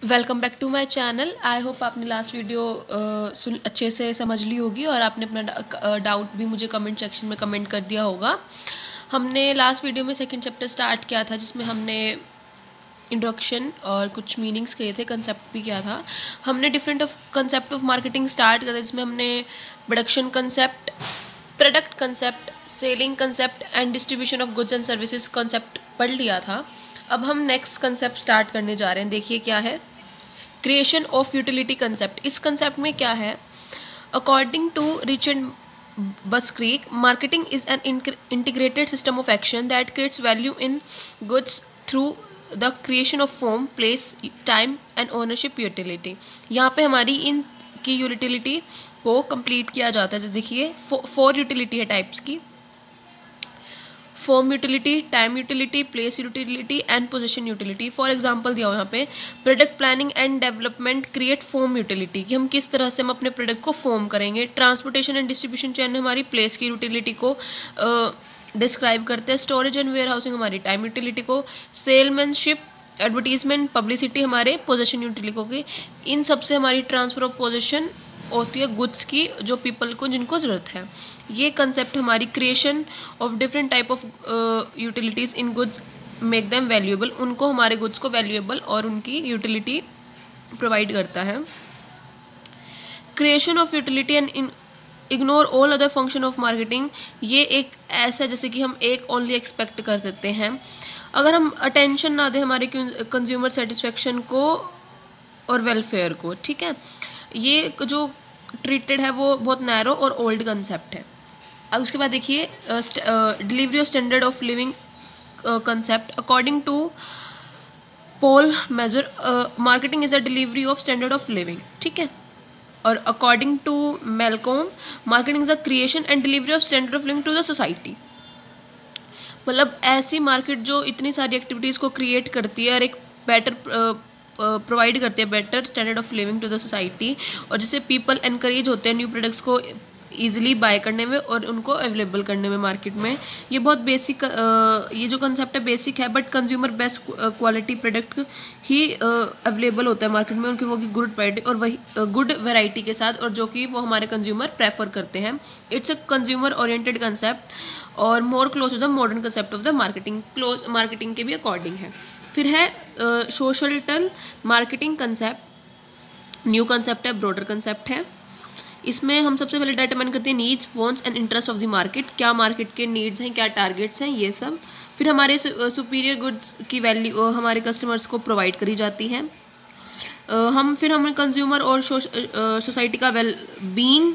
Welcome back to my channel. I hope आपने last video अच्छे से समझ ली होगी और आपने अपना डाउट भी मुझे कमेंट सेक्शन में कमेंट कर दिया होगा। हमने लास्ट वीडियो में सेकंड चैप्टर स्टार्ट किया था जिसमें हमने इंट्रोडक्शन और कुछ मीनिंग्स किए थे, कंसेप्ट भी किया था। हमने different concept of marketing start किया था जिसमें हमने production concept, product concept, selling concept and distribution of goods and services concept पढ़ लिया था। अब हम नेक्स्ट कंसेप्ट स्टार्ट करने जा रहे हैं। देखिए क्या है, क्रिएशन ऑफ यूटिलिटी कंसेप्ट। इस कंसेप्ट में क्या है, according to Richard Buskirk, marketing is an integrated system of action that creates value in goods through the creation of form, place, time and ownership utility. यहाँ पे हमारी इन की utility को complete किया जाता है। तो देखिए 4 यूटिलिटी है टाइप्स की, form utility, time utility, place utility and position utility. For example दिया हुआ यहाँ पे, product planning and development create form utility, कि हम किस तरह से हम अपने प्रोडक्ट को फॉर्म करेंगे। ट्रांसपोर्टेशन एंड डिस्ट्रीब्यूशन चैन हमारी प्लेस की यूटिलिटी को डिस्क्राइब करते हैं। स्टोरेज एंड वेयर हाउसिंग हमारी टाइम यूटिलिटी को, सेलमैनशिप, एडवर्टीजमेंट, पब्लिसिटी हमारे पोजीशन यूटिलिटी को की। इन सबसे हमारी ट्रांसफर ऑफ पोजीशन होती है गुड्स की, जो पीपल को जिनको ज़रूरत है। ये कंसेप्ट हमारी creation of different type of utilities in goods make them valuable, उनको हमारे गुड्स को वैल्यूएबल और उनकी यूटिलिटी प्रोवाइड करता है। Creation of utility and ignore all other function of marketing, ये एक ऐसा जैसे कि हम एक ओनली एक्सपेक्ट कर सकते हैं। अगर हम अटेंशन ना दें हमारे कंज्यूमर सेटिस्फेक्शन को और वेलफेयर को, ठीक है, ये जो ट्रीटेड है वो बहुत नैरो और ओल्ड कंसेप्ट है। अब उसके बाद देखिए delivery of standard of living concept. According to Paul Mazur, marketing is a delivery of standard of living, ठीक है। और according to Malcolm, marketing is the creation and delivery of standard of living to the society. मतलब ऐसी market जो इतनी सारी activities को create करती है और एक बेटर प्रोवाइड करते हैं better standard of living to the society, और जिससे पीपल एनकरेज होते हैं न्यू प्रोडक्ट्स को ईजिली बाय करने में और उनको अवेलेबल करने में मार्केट में। ये बहुत बेसिक ये जो कंसेप्ट है बेसिक है, but consumer best quality product he available होता है मार्केट में, उनकी वो की गुड क्वालिटी और वही गुड वैरायटी के साथ, और जो कि वो हमारे कंज्यूमर प्रेफर करते हैं। It's a consumer oriented concept और more close to the modern concept of the marketing, close marketing के भी अकॉर्डिंग है। फिर है social marketing concept, new concept है, ब्रॉडर कंसेप्ट है। इसमें हम सबसे पहले डिटरमाइन करते हैं needs, wants and interest of the market, क्या मार्केट के नीड्स हैं, क्या टारगेट्स हैं, ये सब। फिर हमारे सुपीरियर गुड्स की वैल्यू हमारे कस्टमर्स को प्रोवाइड करी जाती है। हम कंज्यूमर और सोसाइटी का वेल बीइंग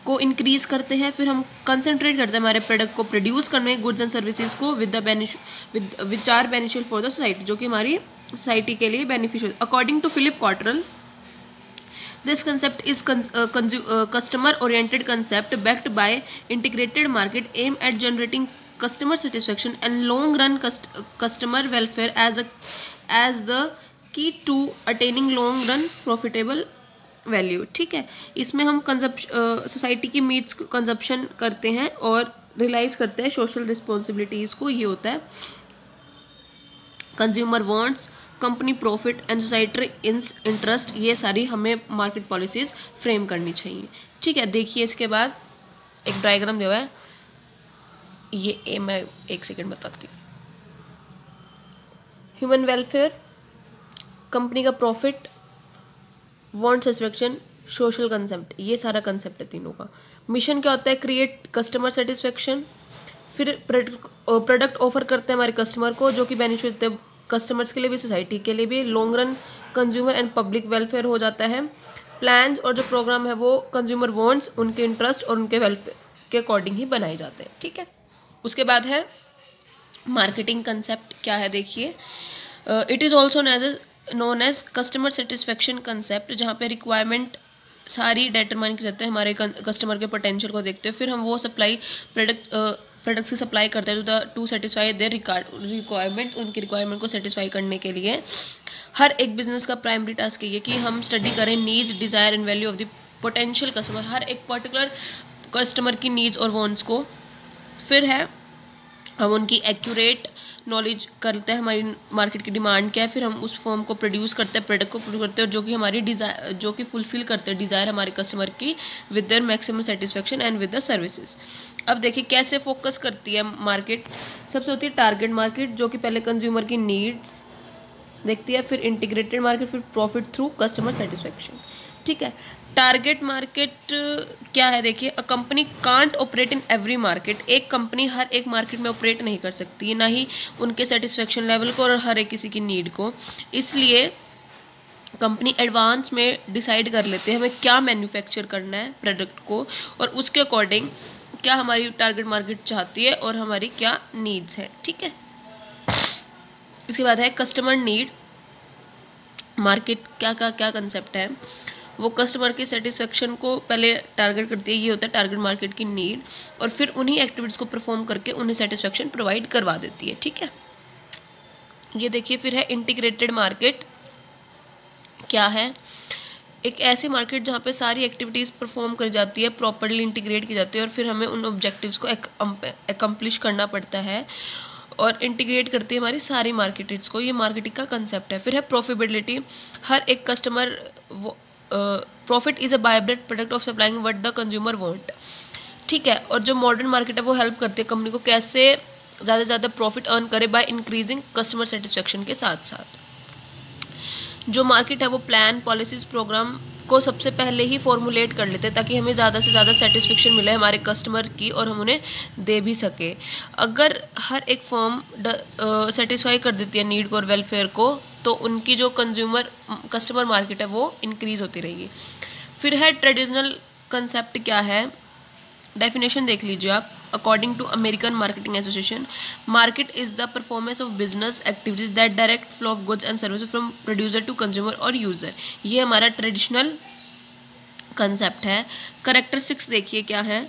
को इंक्रीज़ करते हैं। फिर हम कंसंट्रेट करते हैं हमारे प्रोडक्ट को प्रोड्यूस करने, गुड्स एंड सर्विसेज को which are beneficial for the society, जो कि हमारी सोसाइटी के लिए beneficial. According to Philip Kotler, this concept is customer oriented concept backed by integrated market aim at generating customer satisfaction and long run customer welfare as the key to attaining long run profitable value, ठीक है। इसमें हम society की needs consumption करते हैं और realise करते हैं सोशल रिस्पॉन्सिबिलिटीज़ को। ये होता है consumer wants, company profit and society interest, ये सारी हमें मार्केट पॉलिसीज़ फ्रेम करनी चाहिए, ठीक है। देखिए इसके बाद एक डायग्राम दिया हुआ है, ये मैं एक सेकंड बताती हूँ। ह्यूमन वेलफेयर, कंपनी का profit, want satisfaction, social concept, ये सारा कंसेप्ट है तीनों का। मिशन क्या होता है, क्रिएट कस्टमर सेटिस्फेक्शन। फिर प्रोडक्ट ऑफर करते हैं हमारे कस्टमर को, जो कि बेनिफिट होते हैं कस्टमर्स के लिए भी, सोसाइटी के लिए भी। Long run consumer and public welfare हो जाता है। प्लान्स और जो प्रोग्राम है वो कंज्यूमर वांट्स, उनके इंटरेस्ट और उनके वेलफेयर के अकॉर्डिंग ही बनाए जाते हैं, ठीक है। उसके बाद है मार्केटिंग कंसेप्ट, क्या है देखिए, it is also known as customer satisfaction concept, जहाँ पे रिक्वायरमेंट सारी डिटरमाइन की जाते हैं हमारे कस्टमर के पोटेंशियल को देखते हैं। फिर हम वो सप्लाई प्रोडक्ट से सप्लाई करते हैं टू सेटिस्फाई देयर रिक्वायरमेंट, उनकी रिक्वायरमेंट को सेटिस्फाई करने के लिए। हर एक बिजनेस का प्राइमरी टास्क ये कि हम स्टडी करें needs, desire and value of the potential customer, हर एक पर्टिकुलर कस्टमर की नीड्स और वांट्स को। फिर है हम उनकी एक्यूरेट नॉलेज करते हैं हमारी मार्केट की डिमांड क्या है, फिर हम उस फॉर्म को प्रोड्यूस करते हैं, प्रोडक्ट को प्रोड्यूस करते हैं, और जो कि हमारी डिज़ायर, जो कि फुलफिल करते हैं डिज़ायर हमारे कस्टमर की with their maximum satisfaction and with the services. अब देखिए कैसे फोकस करती है मार्केट। सबसे होती है टारगेट मार्केट, जो कि पहले कंज्यूमर की नीड्स देखती है, फिर इंटीग्रेटेड मार्केट, फिर प्रॉफिट थ्रू कस्टमर सेटिस्फेक्शन। ठीक है, टारगेट मार्केट क्या है देखिए, a company can't operate in every market. एक कंपनी हर एक मार्केट में ऑपरेट नहीं कर सकती है, ना ही उनके सेटिस्फेक्शन लेवल को और हर एक किसी की नीड को। इसलिए कंपनी एडवांस में डिसाइड कर लेते हैं हमें क्या मैन्युफैक्चर करना है प्रोडक्ट को, और उसके अकॉर्डिंग क्या हमारी टारगेट मार्केट चाहती है और हमारी क्या नीड्स है। ठीक है, इसके बाद है कस्टमर नीड मार्केट। क्या कंसेप्ट है, वो कस्टमर की सेटिस्फेक्शन को पहले टारगेट करती है, ये होता है टारगेट मार्केट की नीड, और फिर उन्हीं एक्टिविटीज़ को परफॉर्म करके उन्हें सेटिस्फेक्शन प्रोवाइड करवा देती है। ठीक है, ये देखिए फिर है इंटीग्रेटेड मार्केट। क्या है, एक ऐसी मार्केट जहाँ पे सारी एक्टिविटीज़ परफॉर्म करी जाती है, प्रॉपरली इंटीग्रेट की जाती है, और फिर हमें उन ऑब्जेक्टिव्स को एकम्प्लिश करना पड़ता है, और इंटीग्रेट करती है हमारी सारी मार्केट्स को। ये मार्केटिंग का कंसेप्ट है। फिर है प्रॉफिटेबिलिटी। हर एक customer profit is a by product of supplying what the consumer want. ठीक है, और जो मॉडर्न मार्केट है वो हेल्प करती है कंपनी को कैसे ज़्यादा से ज़्यादा प्रॉफिट अर्न करे बाय इंक्रीजिंग कस्टमर सेटिस्फेक्शन के साथ साथ। जो मार्केट है वो प्लान, पॉलिसीज़, प्रोग्राम को सबसे पहले ही फॉर्मुलेट कर लेते हैं ताकि हमें ज़्यादा से ज़्यादा सेटिस्फेक्शन मिले हमारे कस्टमर की और हम उन्हें दे भी सके। अगर हर एक फर्म सेटिस्फाई कर देती है नीड को और वेलफेयर को, तो उनकी जो कस्टमर मार्केट है वो इंक्रीज़ होती रहेगी। फिर है ट्रेडिशनल कंसेप्ट। क्या है, डेफिनेशन देख लीजिए आप। According to American marketing association, market is the performance of business activities that direct flow of goods and services from producer to consumer और यूजर। ये हमारा ट्रेडिशनल कंसेप्ट है। करेक्टरिस्टिक्स देखिए क्या है।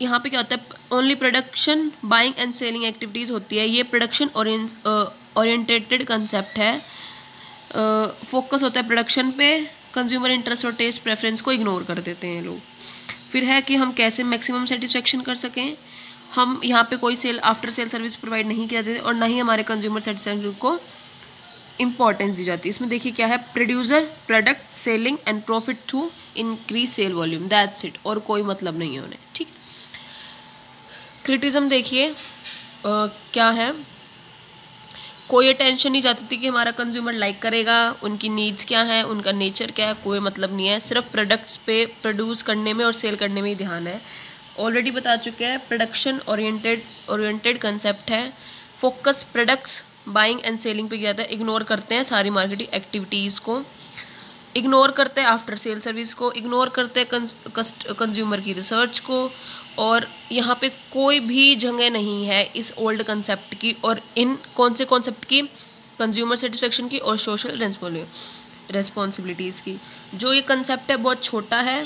यहाँ पे क्या होता है, only production, buying and selling activities होती है। ये प्रोडक्शन ओरिएंटेड कंसेप्ट है। फोकस होता है प्रोडक्शन पे, कंज्यूमर इंटरेस्ट और टेस्ट प्रेफरेंस को इग्नोर कर देते हैं लोग। फिर है कि हम कैसे मैक्सिमम सेटिस्फेक्शन कर सकें। हम यहाँ पे कोई आफ्टर सेल सर्विस प्रोवाइड नहीं किया देते और ना ही हमारे कंज्यूमर सेटिस्फेक्शन को इंपॉर्टेंस दी जाती है। इसमें देखिए क्या है, producer, product, selling and profit through increase sale volume, that's it, और कोई मतलब नहीं है उन्हें। ठीक, क्रिटिज्म देखिए क्या है, कोई अटेंशन नहीं जाती थी कि हमारा कंज्यूमर लाइक करेगा, उनकी नीड्स क्या है, उनका नेचर क्या है, कोई मतलब नहीं है। सिर्फ प्रोडक्ट्स पे प्रोड्यूस करने में और सेल करने में ही ध्यान है। ऑलरेडी बता चुके हैं, प्रोडक्शन ओरिएंटेड कंसेप्ट है। Focus products, buying and selling पे किया था। इग्नोर करते हैं सारी मार्केटिंग एक्टिविटीज़ को, इग्नोर करते हैं आफ्टर सेल सर्विस को, इग्नोर करते हैं कंज्यूमर की रिसर्च को, और यहाँ पे कोई भी जगह नहीं है इस ओल्ड कंसेप्ट की और इन कौन से कॉन्सेप्ट की, कंज्यूमर सेटिस्फेक्शन की और सोशल रेस्पॉन्सिबिलिटीज़ की। जो ये कंसेप्ट है बहुत छोटा है,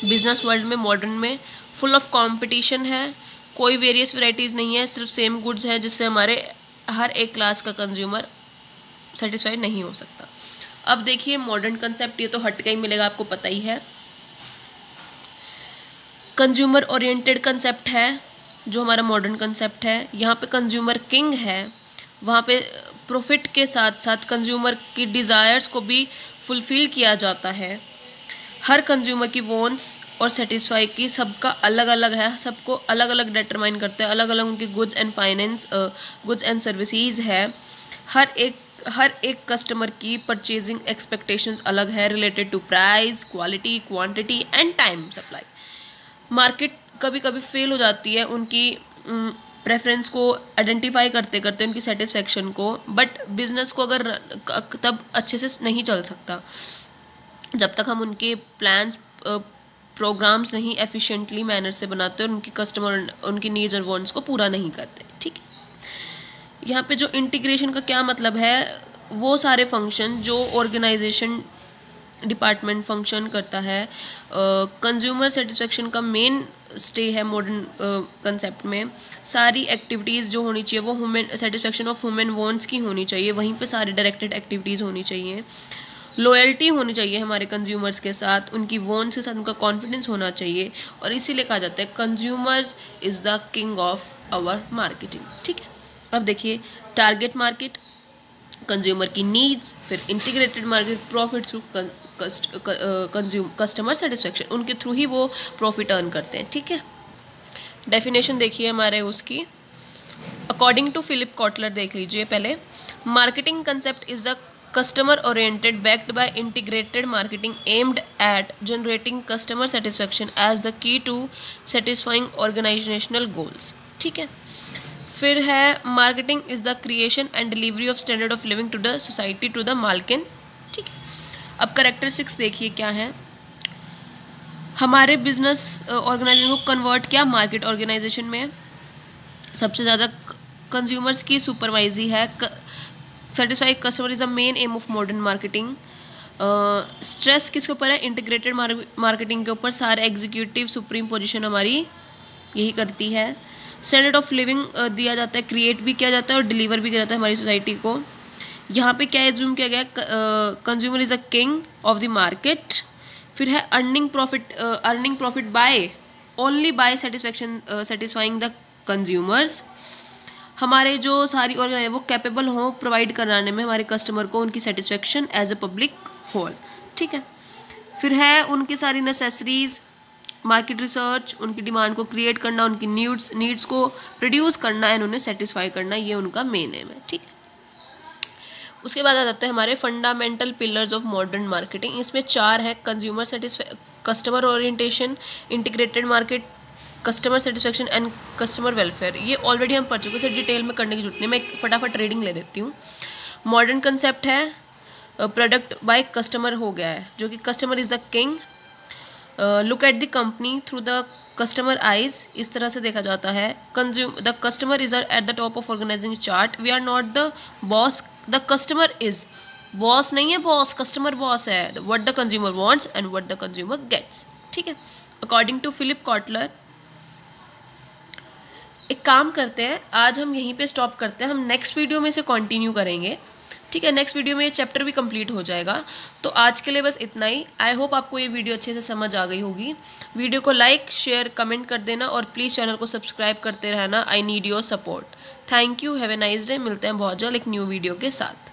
बिजनेस वर्ल्ड में मॉडर्न में फुल ऑफ कंपटीशन है, कोई वेरियस वैरायटीज़ नहीं है, सिर्फ सेम गुड्स हैं जिससे हमारे हर एक क्लास का कंज्यूमर सेटिस्फाइड नहीं हो सकता। अब देखिए मॉडर्न कंसेप्ट, ये तो हट के ही मिलेगा, आपको पता ही है। कंज्यूमर ओरिएंटेड कंसेप्ट है जो हमारा मॉडर्न कंसेप्ट है। यहाँ पे कंज्यूमर किंग है, वहाँ पे प्रॉफिट के साथ साथ कंज्यूमर की डिज़ायर्स को भी फुलफ़िल किया जाता है। हर कंज्यूमर की वॉन्ट्स और सेटिस्फाई की सबका अलग अलग है, सबको अलग अलग डिटरमाइन करते हैं, अलग अलग उनकी गुड्स एंड सर्विसेज है। हर एक कस्टमर की परचेजिंग एक्सपेक्टेशंस अलग है related to price, quality, quantity and time supply. Market कभी कभी फेल हो जाती है उनकी प्रेफरेंस को आइडेंटिफाई करते करते, उनकी सेटिस्फेक्शन को, बट बिजनेस को अगर तब अच्छे से नहीं चल सकता जब तक हम उनके प्लान्स प्रोग्राम्स नहीं एफिशिएंटली मैनर से बनाते और उनकी कस्टमर उनकी नीड्स और वांट्स को पूरा नहीं करते। ठीक है, यहाँ पे जो इंटीग्रेशन का क्या मतलब है, वो सारे फंक्शन जो ऑर्गेनाइजेशन डिपार्टमेंट फंक्शन करता है। कंज्यूमर सेटिस्फेक्शन का मेन स्टे है मॉडर्न कंसेप्ट में। सारी एक्टिविटीज़ जो होनी चाहिए वो human satisfaction of human wants की होनी चाहिए, वहीं पे सारी डायरेक्टेड एक्टिविटीज़ होनी चाहिए। लॉयल्टी होनी चाहिए हमारे कंज्यूमर्स के साथ, उनकी वांट्स के साथ उनका कॉन्फिडेंस होना चाहिए, और इसीलिए कहा जाता है consumers is the king of our marketing. ठीक है, अब देखिए टारगेट मार्केट, कंज्यूमर की नीड्स, फिर integrated market, profit through customer satisfaction, उनके थ्रू ही वो प्रॉफिट अर्न करते हैं। ठीक है, डेफिनेशन देखिए हमारे उसकी, अकॉर्डिंग टू फिलिप कॉटलर देख लीजिए पहले। Marketing concept is the customer oriented backed by integrated marketing aimed at generating customer satisfaction as the key to satisfying organizational goals। ठीक है, फिर है marketing is the creation and delivery of standard of living to the society to the मालकिन। ठीक है, अब characteristics देखिए क्या है, हमारे बिजनेस ऑर्गेनाइजेशन को कन्वर्ट क्या मार्केट ऑर्गेनाइजेशन में, सबसे ज़्यादा कंज्यूमर्स की सुपरवाइजी है, satisfy customer is a main aim of modern marketing. Stress किसके ऊपर है, इंटीग्रेटेड मार्केटिंग के ऊपर, सारे एग्जीक्यूटिव सुप्रीम पोजीशन हमारी यही करती है। स्टैंडर्ड ऑफ लिविंग दिया जाता है, क्रिएट भी किया जाता है और डिलीवर भी किया जाता है हमारी सोसाइटी को। यहाँ पे क्या एज्यूम किया गया, consumer is a king of the market. फिर है earning profit by only by satisfying the consumers. हमारे जो सारी ऑर्गेनाइज वो कैपेबल हों प्रोवाइड कराने में हमारे कस्टमर को उनकी satisfaction as a public whole. ठीक है, फिर है उनकी सारी नेसेसरीज, मार्केट रिसर्च, उनकी डिमांड को क्रिएट करना, उनकी नीड्स को प्रोड्यूस करना एंड उन्हें सेटिस्फाई करना, ये उनका मेन एम है। ठीक है, उसके बाद आ जाते हैं हमारे fundamental pillars of modern marketing. इसमें 4 है, consumer customer orientation, integrated market, customer satisfaction and customer welfare. ये ऑलरेडी हम पढ़ चुके हैं, डिटेल में करने की जरूरत नहीं, मैं फटाफट रीडिंग ले देती हूँ। मॉडर्न कंसेप्ट है प्रोडक्ट बाय कस्टमर हो गया है, जो कि customer is the king. Look at the company through the customer eyes, इस तरह से देखा जाता है। The customer is at the top of organizing chart, we are not the boss, the customer is, boss नहीं है बॉस, कस्टमर बॉस है। What the consumer wants and what the consumer gets. ठीक है, अकॉर्डिंग टू फिलिप कॉटलर। एक काम करते हैं, आज हम यहीं पे स्टॉप करते हैं, हम नेक्स्ट वीडियो में से कंटिन्यू करेंगे। ठीक है, नेक्स्ट वीडियो में ये चैप्टर भी कंप्लीट हो जाएगा। तो आज के लिए बस इतना ही। आई होप आपको ये वीडियो अच्छे से समझ आ गई होगी। वीडियो को लाइक शेयर कमेंट कर देना और प्लीज़ चैनल को सब्सक्राइब करते रहना। I need your support. Thank you, have a nice day. मिलते हैं बहुत जल्द एक न्यू वीडियो के साथ।